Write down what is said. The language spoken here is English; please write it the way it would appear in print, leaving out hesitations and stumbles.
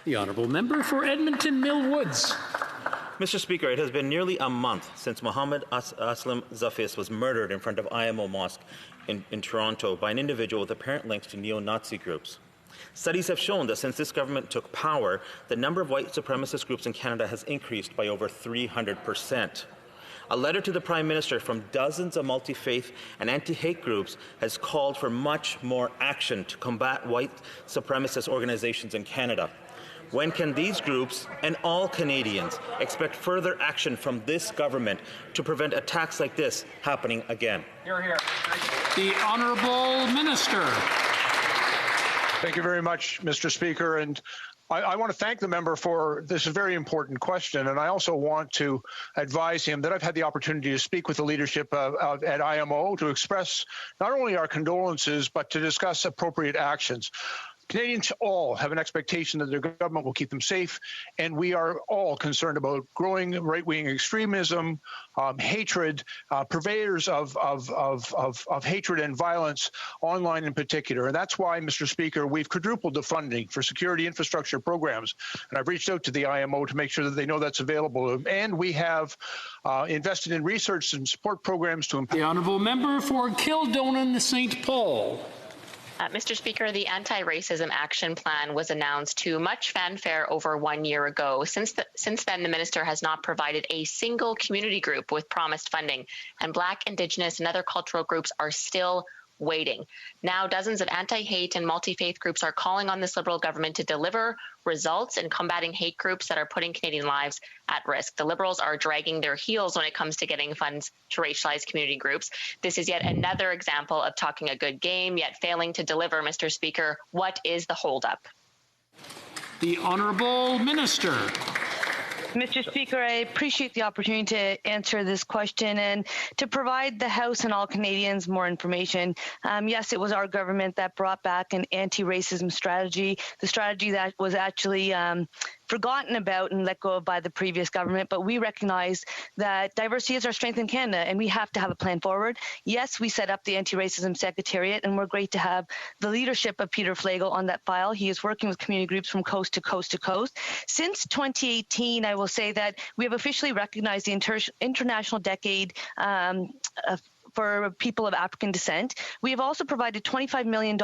The honourable member for Edmonton Mill Woods. Mr. Speaker, it has been nearly a month since Mohamed-Aslam Zafis was murdered in front of IMO Mosque in Toronto by an individual with apparent links to neo-Nazi groups. Studies have shown that since this government took power, the number of white supremacist groups in Canada has increased by over 300%. A letter to the Prime Minister from dozens of multi-faith and anti-hate groups has called for much more action to combat white supremacist organizations in Canada. When can these groups and all Canadians expect further action from this government to prevent attacks like this happening again? Hear, hear. The Honourable Minister. Thank you very much, Mr. Speaker. And I want to thank the member for this very important question. And I also want to advise him that I've had the opportunity to speak with the leadership at IMO to express not only our condolences, but to discuss appropriate actions. Canadians all have an expectation that their government will keep them safe, and we are all concerned about growing right-wing extremism, hatred, purveyors of hatred and violence online in particular. And that's why, Mr. Speaker, we've quadrupled the funding for security infrastructure programs. And I've reached out to the IMO to make sure that they know that's available. And we have invested in research and support programs to empower. The honourable member for Kildonan St. Paul. Mr. Speaker, the Anti-Racism Action Plan was announced to much fanfare over 1 year ago. Since then, the minister has not provided a single community group with promised funding, and Black, Indigenous, and other cultural groups are still waiting. Now, dozens of anti-hate and multi-faith groups are calling on this Liberal government to deliver results in combating hate groups that are putting Canadian lives at risk. The Liberals are dragging their heels when it comes to getting funds to racialized community groups. This is yet another example of talking a good game, yet failing to deliver, Mr. Speaker. What is the holdup? The Honourable Minister. Mr. Speaker, I appreciate the opportunity to answer this question and to provide the House and all Canadians more information. Yes, it was our government that brought back an anti-racism strategy, the strategy that was actually forgotten about and let go of by the previous government, but we recognize that diversity is our strength in Canada and we have to have a plan forward. Yes, we set up the Anti-Racism Secretariat and we're great to have the leadership of Peter Flagel on that file. He is working with community groups from coast to coast to coast. Since 2018, I will say that we have officially recognized the International Decade for people of African descent. We have also provided $25 million.